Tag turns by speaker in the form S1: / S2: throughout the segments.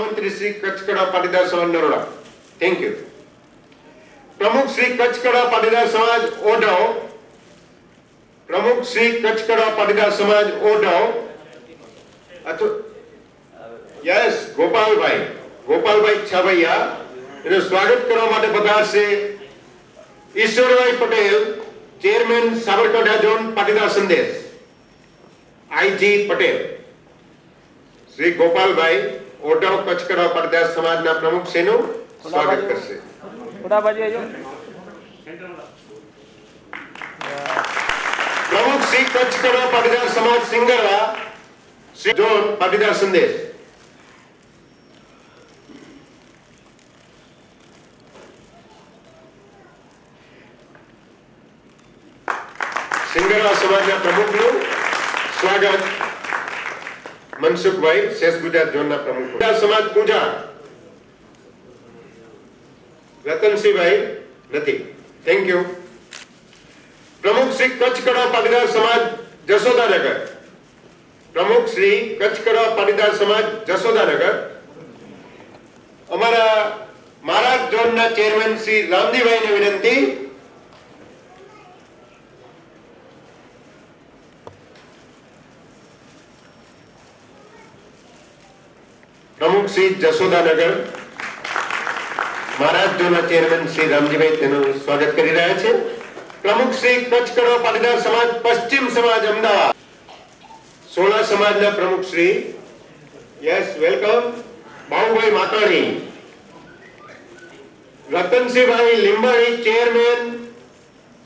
S1: महामंत्री श्री कच्छ कड़ा पाटीदार समाज नरोड़ा। Thank you. प्रमुख श्री कच्छ कड़ा पाटीदार समाज ओढव, प्रमुख श्री कच्छ कड़ा पाटीदार समाज ओढव यस गोपाल भाई छाभैया एनु स्वागत करवा माटे पधारशे ईश्वरभाई पटेल, चेरमेन साबरकांठा जोन पाटीदार संदेश। आईजी पटेल श्री गोपाल भाई ओढव कच्छ कड़ा पाटीदार समाजना प्रमुख श्रीनु स्वागत करशे। प्रमुख श्री कच्छ कड़ा पाटीदार समाज सिंगरवा श्री जोन पाटीदार संदेश। सिंगरवा समाजना प्रमुखनु स्वागत मनसुख भाई शेष गुजरात जोनना प्रमुख। समाज पूजा रतनसिंह भाई नथी। Thank you. प्रमुख श्री कच्छ कड़ा पाटीदार समाज जसोदानगर, प्रमुख श्री कच्छ कड़ा पाटीदार समाज जसोदानगर अमरा महाराज जोनना चेरमेन श्री रामजी भाई ने विनंती प्रमुख श्री जसोदानगर महाराज जोना चेरमेन श्री रामजी भाई तेનું સ્વાગત કરી રહ્યા છે। प्रमुख श्री कच्छ कड़ा पाटीदार समाज पश्चिम समाज अमदावाद 16 समाजना प्रमुख श्री यस वेलकम बाहुभाई माकाणी, रतनसिंह भाई लिंबाणी चेरमेन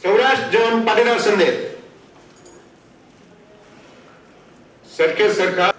S1: सौराष्ट्र जोन पाटीदार संदेश। सरखेज सरकार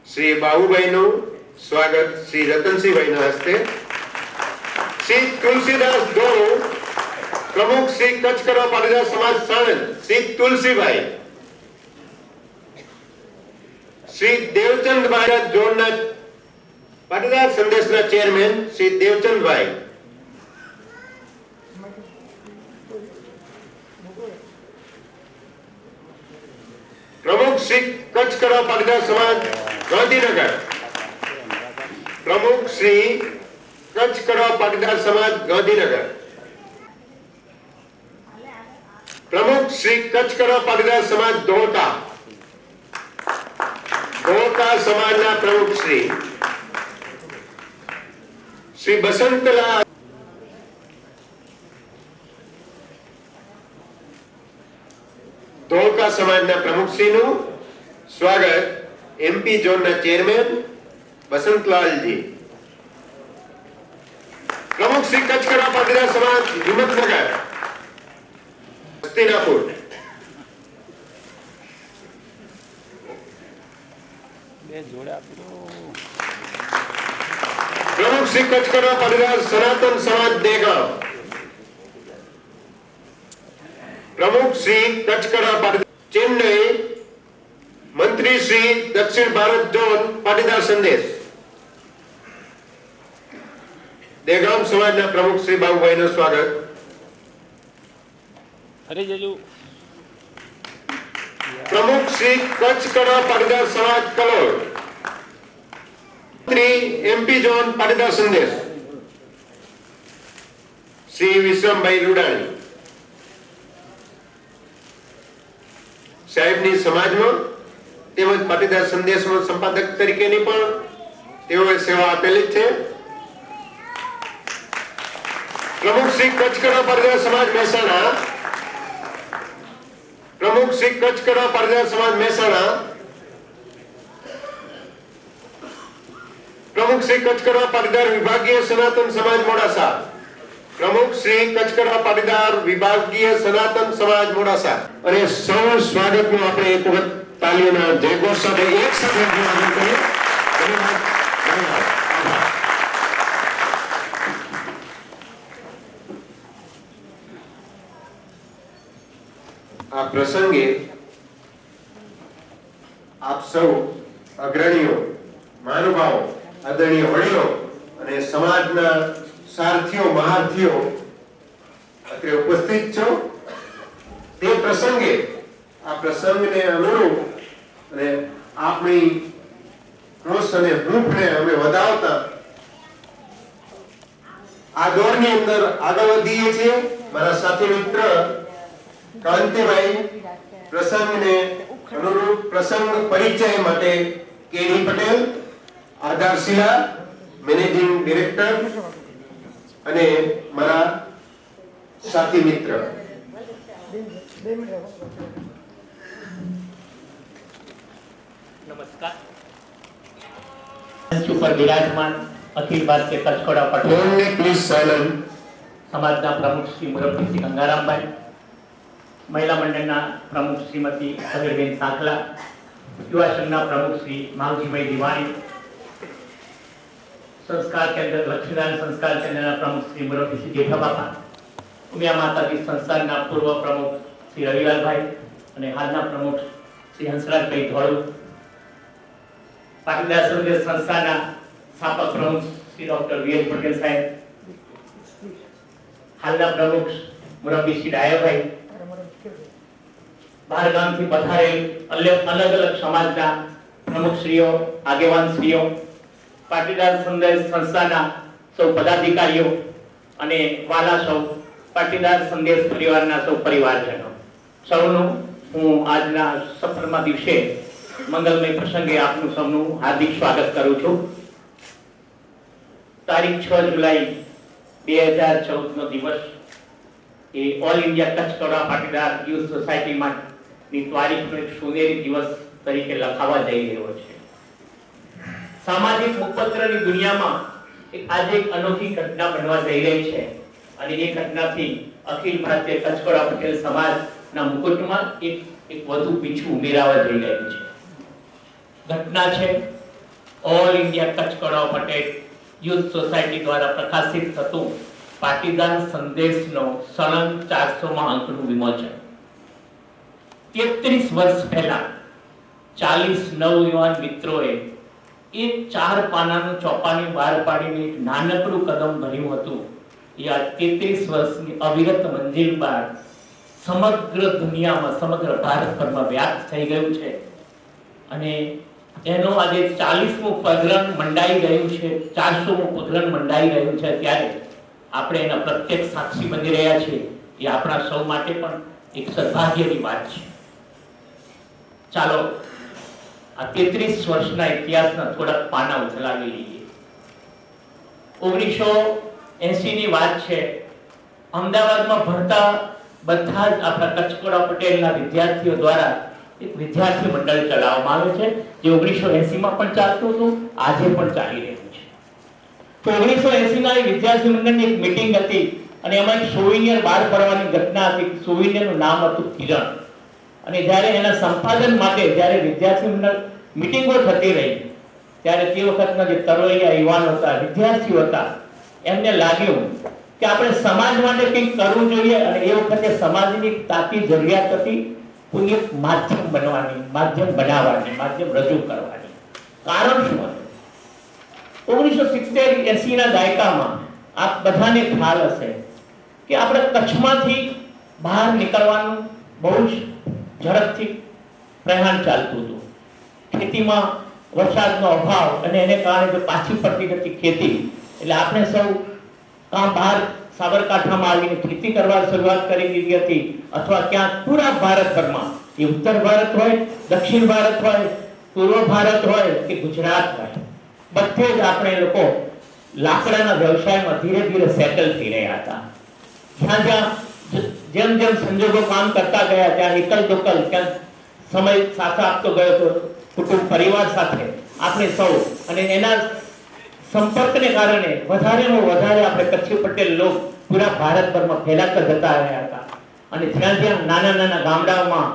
S1: श्री बाहुभाई नु स्वागत श्री रतनसिंह भाई ना हस्ते। श्री तुलसीदास डोरू प्रमुख श्री कच्छ कड़ा पाटीदार समाज साणंद श्री तुलसी भाई। श्री देवचंद भाई जोड़ना पाटीदार संदेशना चेरमेन श्री देवचंद भाई। प्रमुख श्री कच्छ कड़ा पाटीदार समाज गांधीनगर, प्रमुख श्री कच्छ कड़ा पाटीदार समाज गांधीनगर। प्रमुख श्री कच्छ कड़ा पाटीदार समाज धोळका समाजना प्रमुख श्री बसंतलाल धोळका समाजना प्रमुख श्रीनु स्वागत एमपी जोन ना चेरमेन बसंतलाल जी। प्रमुख श्री कच्छ कड़ा पाटीदार समाज हिम्मतनगर हस्तिनापुर। प्रमुख श्री कच्छ कड़ा पाटीदार सनातन समाज देगांव, प्रमुख श्री कच्छ कड़ा पाटीदार चेन्नई मंत्री श्री दक्षिण भारत जोन पाटीदार संदेश। देगांव समाजना प्रमुख श्री बाबूभाई नु स्वागत।
S2: अरे जजू
S1: प्रमुख श्री कच्छ कड़ा पाटीदार समाज कलोल मंत्री एमपी जोन पाटीदार संदेश श्री विश्रम भाई रुडाणी साहेबनी समाजમાં તેમજ પાટીદાર સંદેશમાં સંપાદક તરીકેની પણ તેઓએ સેવા આપેલી છે। प्रमुख श्री कच्छ कड़ा पाटीदार समाज મહેસાણા, प्रमुख श्री कच्छ कड़ा पाटीदार समाज મહેસાણા, प्रमुख श्री कच्छ कड़ा पाटीदार विभागीय सनातन समाज मोडासा, प्रमुख श्री कच्छ कड़ा पाटीदार विभागीय सनातन समाज मोडासा। અને સૌ સ્વાગતનું આપણે એક વખત તાળીઓના જયઘોષ સાથે એક સાથે અભિવાદન કરીએ। ધન્યવાદ ધન્યવાદ। આ પ્રસંગે આપ સૌ અગ્રણીઓ મહાનુભાવો આદરણીય વડીલો અને સમાજના સારથીઓ મહારથીઓ અત્રે ઉપસ્થિત છો। તે પ્રસંગે આ પ્રસંગને અનુરૂપ અને આપણી જોશ અને ભૂખને અમે વધાવતા આ દોરની અંદર આગળ વધીએ છીએ. મારા સાથી મિત્ર કાંતિભાઈ પ્રસંગને અનુરૂપ પ્રસંગ પરિચય માટે કેડી પટેલ, આધારશિલા મેનેજિંગ ડિરેક્ટર અને મારા સાથી મિત્ર
S2: નમસ્કાર. ઉપર બિરાજમાન અખિલ ભારતીય કચકોડા પટેલ
S1: પ્લીઝ સાયલન્ટ
S2: સમાજના પ્રમુખ શ્રી મુરબ્બીસિંહ ગંગારામભાઈ, મહિલા મંડળના પ્રમુખ શ્રીમતી સમીરબેન સાંકલા, યુવા સંઘના પ્રમુખ શ્રી માવજીભાઈ દિવાણી, સંસ્કાર કેન્દ્ર લક્ષ્મીનારાયણ સંસ્કાર કેન્દ્રના પ્રમુખ શ્રી મુરબ્બીસિંહ જેઠાબાપા, ઉમિયા માતાજી સંસ્થાનના પૂર્વ પ્રમુખ શ્રી રવિલાલભાઈ અને હાલના પ્રમુખ શ્રી હંસરાજભાઈ ધોળુ, પાટીદાર સંઘ સંસ્થાના સ્થાપક પ્રમુખ Shri doctor V H Patel સાહેબ, હાલના પ્રમુખ મુરબ્બી શ્રી ડાયાભાઈ, બહાર ગામથી પધારેલ અલગ અલગ સમાજના પ્રમુખશ્રીઓ, આગેવાનશ્રીઓ, પાટીદાર સંઘ સંસ્થાના સૌ પદાધિકારીઓ અને વાલા સૌ પાટીદાર સંદેશ પરિવારના સૌ પરિવારજનો, સૌનું હું આજના સફળમાં દિવસે મંગલમય પ્રસંગે આપનું સૌનું હાર્દિક સ્વાગત કરું છું. તારીખ 6 જુલાઈ 2014 નો દિવસ એ ઓલ ઇન્ડિયા કચ્છકોડા પાટીદાર યુથ સોસાયટીની તારીખનો એક સોનેરી દિવસ તરીકે લખાવા જઈ રહ્યો છે. સામાજિક મુખપત્રની દુનિયામાં આજે એક અનોખી ઘટના બનવા જઈ રહી છે અને એ ઘટનાથી અખિલ ભારતીય કચ્છકોડા પટેલ સમાજના મુકુટમાં એક વધુ પીછું ઉમેરાવા જઈ રહ્યું છે. ઘટના છે all India Kachchhkoda Patel youth society દ્વારા પ્રકાશિત થતું પાટીદાર સંદેશનો સળંગ 400માં અંકનું વિમોચન. 33 વર્ષ પહેલા 40 નવયુવાન મિત્રોએ એક 4 પાનાનું ચોપાની બહાર પાડીને એક નાનકડું કદમ ભર્યું હતું. એ આ 33 વર્ષની અવિરત મંજિલ બાદ સમગ્ર દુનિયામાં, સમગ્ર ભારતભરમાં વ્યાપ્ત થઈ ગયું છે અને એનો આજે 40મું પગરણ મંડાઈ રહ્યું છે, 400મું પગરણ મંડાઈ રહ્યું છે. ત્યારે આપણે એના પ્રત્યક્ષ સાક્ષી બની રહ્યા છીએ. એ આપણા સૌ માટે પણ એક સૌભાગ્યની વાત છે. ચાલો આ 33 વર્ષના ઇતિહાસના થોડાક પાના ઉથલાવી લઈએ. 1980 ની વાત છે. અમદાવાદમાં ભણતા બધા જ આપણા કચ્છકોડા પટેલના વિદ્યાર્થીઓ દ્વારા એક વિદ્યાર્થી મંડળ ચલાવવામાં આવે છે, જે 1980 માં પણ ચાલતું હતું, આજે પણ ચાલી રહ્યું છે. તો 1980 ના વિદ્યાર્થી મંડળની એક મીટિંગ હતી અને એમાં એક સોવિનિયર બહાર પડવાની ઘટના હતી. સોવિનિયરનું નામ હતું કિરણ. અને જ્યારે એના સંપાદન માટે જ્યારે વિદ્યાર્થી મંડળ મીટિંગો થતી રહી ત્યારે તે વખતના જે તરવૈયા યુવાનો હતા, વિદ્યાર્થીઓ હતા, એમને લાગ્યું કે આપણે સમાજ માટે કંઈક કરવું જોઈએ અને એ વખતે સમાજની તાતી જરૂરિયાત હતી કોઈ એક માધ્યમ બનવાની, માધ્યમ બનાવવાની, માધ્યમ રજૂ કરવાની. કારણ શું હતું? 1970-80 ના દાયકામાં આપ બધાને ખ્યાલ હશે કે આપણે કચ્છમાંથી બહાર નીકળવાનું બહુ જ ઝડપથી પ્રયાણ ચાલતું હતું. ખેતીમાં વરસાદનો અભાવ અને એને કારણે જો પાછી પડતી જતી ખેતી, એટલે આપણે સૌ કાં બહાર સાબરકાંઠામાં આવીને ખેતી કરવા શરૂઆત કરી દીધી હતી, અથવા ક્યાંક પૂરા ભારતભરમાં, એ ઉત્તર ભારત હોય, દક્ષિણ ભારત હોય, પૂર્વ ભારત હોય કે ગુજરાત હોય, બધે જ આપણે લોકો લાકડાના વ્યવસાયમાં ધીરે ધીરે સેટલ થઈ રહ્યા હતા. જ્યાં જેમ જેમ સંજોગો કામ કરતા ગયા ત્યાં એકલ દોકલ ક્યાંક સમય સાથે આપતો ગયો તો કુટુંબ પરિવાર સાથે આપણે સૌ અને એના સંપર્કને કારણે વધારેમાં વધારે આપણે કચ્છી પટેલ લોક પૂરા ભારતભરમાં ફેલાતા જતા રહ્યા હતા. અને જ્યાં જ્યાં નાના નાના ગામડાઓમાં,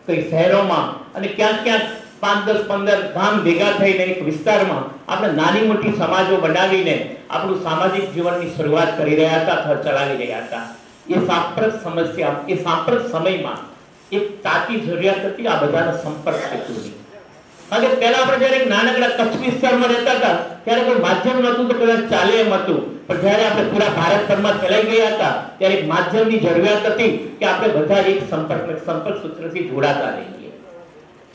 S2: કઈ શહેરોમાં અને ક્યાંક ક્યાંક 5, 10, 15 ગામ ભેગા થઈને એક વિસ્તારમાં આપણે નાની મોટી સમાજો બનાવીને આપણું સામાજિક જીવનની શરૂઆત કરી રહ્યા હતા અથવા ચલાવી રહ્યા હતા. એ સાંપ્રત સમસ્યા, એ સાંપ્રત સમયમાં એક તાતી જરૂરિયાત હતી આ બધાનો સંપર્ક હેતુની. કારણ કે પહેલા આપણે જ્યારે નાનકડા કચ્છ વિસ્તારમાં રહેતા હતા ત્યારે કોઈ માધ્યમ નહોતું તો કદાચ ચાલે એમ હતું, પણ જ્યારે આપણે પૂરા ભારતભરમાં ફેલાઈ ગયા હતા ત્યારે એક માધ્યમની જરૂરિયાત હતી કે આપણે બધા એક સંપર્ક સૂત્રથી જોડાતા રહીએ.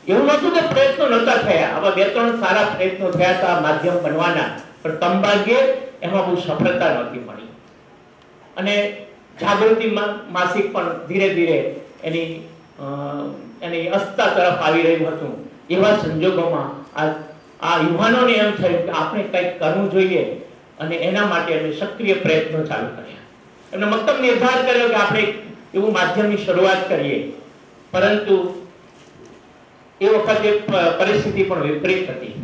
S2: એવું નહોતું કે પ્રયત્નો નહોતા થયા, આવા 2-3 સારા પ્રયત્નો થયા હતા માધ્યમ બનવાના, પણ તંબાગે એમાં બહુ સફળતા નહોતી મળી. અને જાગૃતિ માસિક પણ ધીરે ધીરે એની અસ્તા તરફ આવી રહ્યું હતું. એવા સંજોગોમાં આ યુવાનોને એમ થયું કે આપણે કંઈક કરવું જોઈએ, અને એના માટે અમે સક્રિય પ્રયત્નો ચાલુ કર્યા. એમને મક્કમ નિર્ધાર કર્યો કે આપણે એવું માધ્યમની શરૂઆત કરીએ. પરંતુ એ વખતે પરિસ્થિતિ પણ વિપરીત હતી.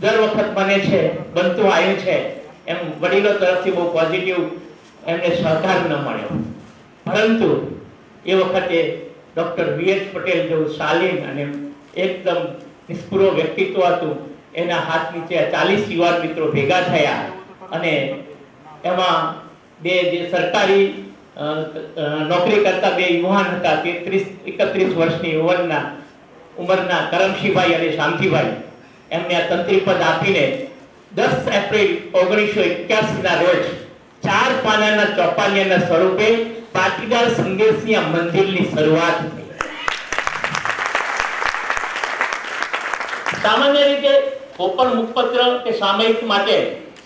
S2: દર વખત બને છે, બનતું આવ્યું છે એમ વડીલો તરફથી બહુ પોઝિટિવ એમને સહકાર ન મળ્યો. પરંતુ એ વખતે ડોક્ટર વી.એચ. પટેલ જેવું શાલીન અને એકદમ નિષ્પૃહ વ્યક્તિત્વ હતું, એના હાથ નીચે 40 યુવાન મિત્રો ભેગા થયા, અને એમાં બે જે સરકારી નોકરી કરતા 2 યુવાન હતા, 31 વર્ષની ઉંમરના કરમશીભાઈ અને શાંતિભાઈ, એમને આ તંત્રી પદ આપીને 10 એપ્રિલ 1981 ના રોજ 4 પાનાના ચોપાનિયાના સ્વરૂપે પાટીદાર સંદેશની આ મંદિરની શરૂઆત થઈ. સામાન્ય રીતે કોઈપણ મુખપત્ર કે સામયિક માટે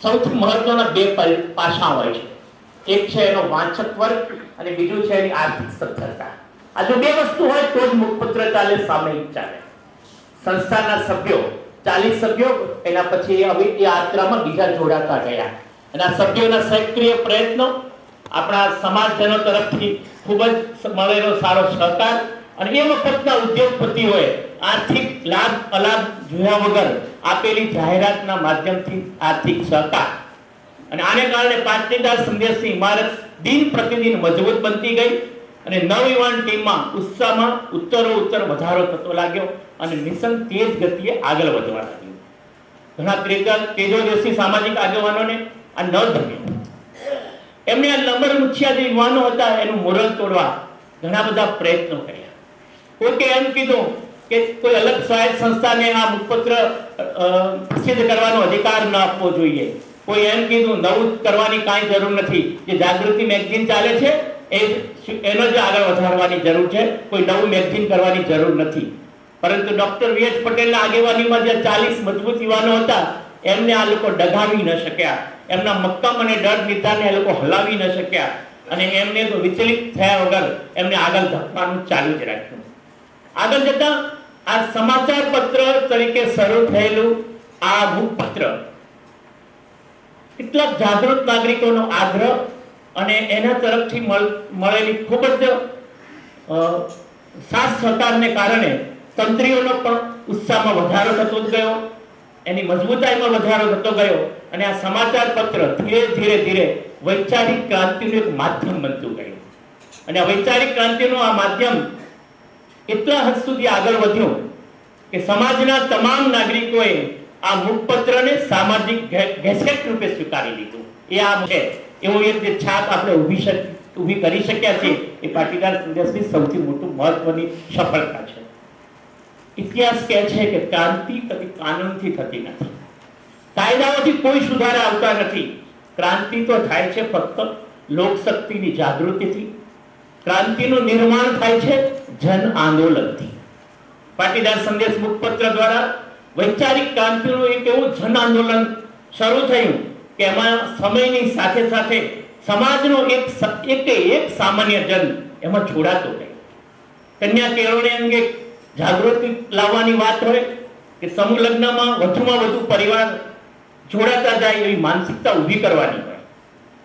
S2: સૌથી મહત્વના 2 પાસા હોય છે. એક છે એનો વાંચક વર્ગ અને બીજું છે એની આર્થિક સદ્ધરતા. આ જો 2 વસ્તુ હોય તો જ મુખપત્ર ચાલે, સામયિક ચાલે. સંસ્થાના સભ્યો 40 સભ્યો, એના પછી હવે એ યાત્રામાં બીજા જોડાતા ગયા, અને આ સભ્યોના સક્રિય પ્રયત્નો, આપણા સમાજજનો તરફથી ખૂબ જ મળેલો સારો સહકાર, અને એ વખતના ઉદ્યોગપતિઓએ આર્થિક લાભ અલાભ જોયા વગર આપેલી જાહેરાતના માધ્યમથી આર્થિક સહકાર, અને આને કારણે પાટીદાર સંદેશની ઇમારત દિન પ્રતિદિન મજબૂત બનતી ગઈ, અને નવયુવાન ટીમમાં ઉત્સાહમાં ઉત્તરોત્તર વધારો થતો લાગ્યો, અને મિશન તેજ ગતિએ આગળ વધવા લાગ્યું. ઘણા તેજોદર્શી સામાજિક આગેવાનોને આ ન ગમ્યું. એમને આ નંબર મુખ્ય જે યુવાનો હતા એનું મોરલ તોડવા ઘણા બધા પ્રયત્નો કર્યા. કોઈકે એમ કીધું કે કોઈ અલગ સ્વાયત્ત સંસ્થાને આ મુખપત્ર પ્રસિદ્ધ કરવાનો અધિકાર ન આપવો જોઈએ. કોઈ એમ કીધું નવું કરવાની કાંઈ જરૂર નથી, જે જાગૃતિ મેગઝીન ચાલે છે એનો જ આગળ વધારવાની જરૂર છે, કોઈ નવું મેગઝીન કરવાની જરૂર નથી. પરંતુ ડોક્ટર વી.એચ. પટેલના આગેવાનીમાં જે 40 મજબૂત યુવાનો હતા, એમને આ લોકો ડગાવી ન શક્યા. એમના મક્કમ અને દૃઢ નિર્ધારને એ લોકો હલાવી ન શક્યા, અને એમને તો વિચલિત થયા વગર એમને આગળ ધપવાનું ચાલુ જ રાખ્યું. આગળ જતા આ સમાચાર પત્ર તરીકે શરૂ થયેલું આ મુખપત્ર કેટલાક જાગૃત નાગરિકોનો આગ્રહ અને એના તરફથી મળેલી ખૂબ જ સાથ સહકારને કારણે તંત્રીઓનો પણ ઉત્સાહમાં વધારો થતો ગયો, એની મજબૂતાઈમાં વધારો થતો ગયો, અને આ સમાચાર પત્ર ધીરે ધીરે વૈચારિક ક્રાંતિનું એક માધ્યમ બનતું ગયું. અને આ વૈચારિક ક્રાંતિનું આ માધ્યમ એટલા હદ સુધી આગળ વધ્યું કે સમાજના તમામ નાગરિકોએ આ મુખપત્રને સામાજિક ગેઝેટ રૂપે સ્વીકારી લીધું. એ આ છે એવું એક જે છાપ આપણે ઊભી કરી શક્યા છે, એ પાટીદાર સંદેશની સૌથી મોટું મહત્વની સફળતા છે. ઇતિહાસ કહે છે કે ક્રાંતિ કદી કાનૂનથી થતી નથી, કાયદાઓથી કોઈ સુધારા આવતા નથી. ક્રાંતિ તો થાય છે ફક્ત લોકશક્તિની જાગૃતિથી. ક્રાંતિનું નિર્માણ થાય છે જન આંદોલનથી. પાટીદાર સંદેશ મુખપત્ર દ્વારા વૈચારિક ક્રાંતિનું એક એવું જન આંદોલન શરૂ થયું કે એમાં સમયની સાથે સાથે સમાજનો એક સામાન્ય જન એમાં જોડાતો ગયો. કન્યા કેળવણી અંગે જાગૃતિ લાવવાની વાત હોય કે સમૂહ લગ્નમાં વધુમાં વધુ પરિવાર જોડાતા જાય એવી માનસિકતા ઊભી કરવાની હોય,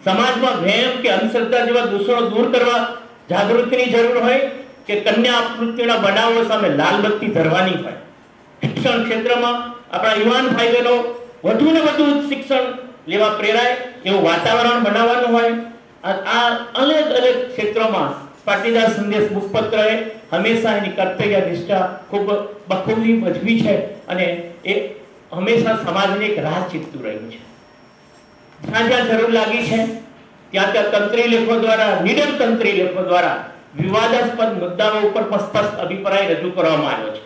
S2: સમાજમાં વહેમ કે અંધશ્રદ્ધા જેવા દૂષણો દૂર કરવા જાગૃતિની જરૂર હોય, કે કન્યા અપમૃત્યુના બનાવો સામે લાલ બત્તી ધરવાની હોય. શિક્ષણ ક્ષેત્રમાં આપણા યુવાન ભાઈ બહેનો વધુ ને વધુ શિક્ષણ લેવા પ્રેરાય એવું વાતાવરણ બનાવવાનું હોય. આ અલગ અલગ ક્ષેત્રોમાં પાટીદાર સંદેશ મુખપત્રએ હંમેશા એની કર્તવ્ય નિષ્ઠા ખૂબ બખૂબી ભજવી છે, અને એ હંમેશા સમાજને એક રાહ ચીંધતું રહ્યું છે. જ્યાં જ્યાં જરૂર લાગી છે ત્યાં ત્યાં તંત્રી લેખો દ્વારા, નિડર તંત્રી લેખો દ્વારા વિવાદાસ્પદ મુદ્દાઓ ઉપર સ્પષ્ટ અભિપ્રાય રજૂ કરવામાં આવ્યો છે.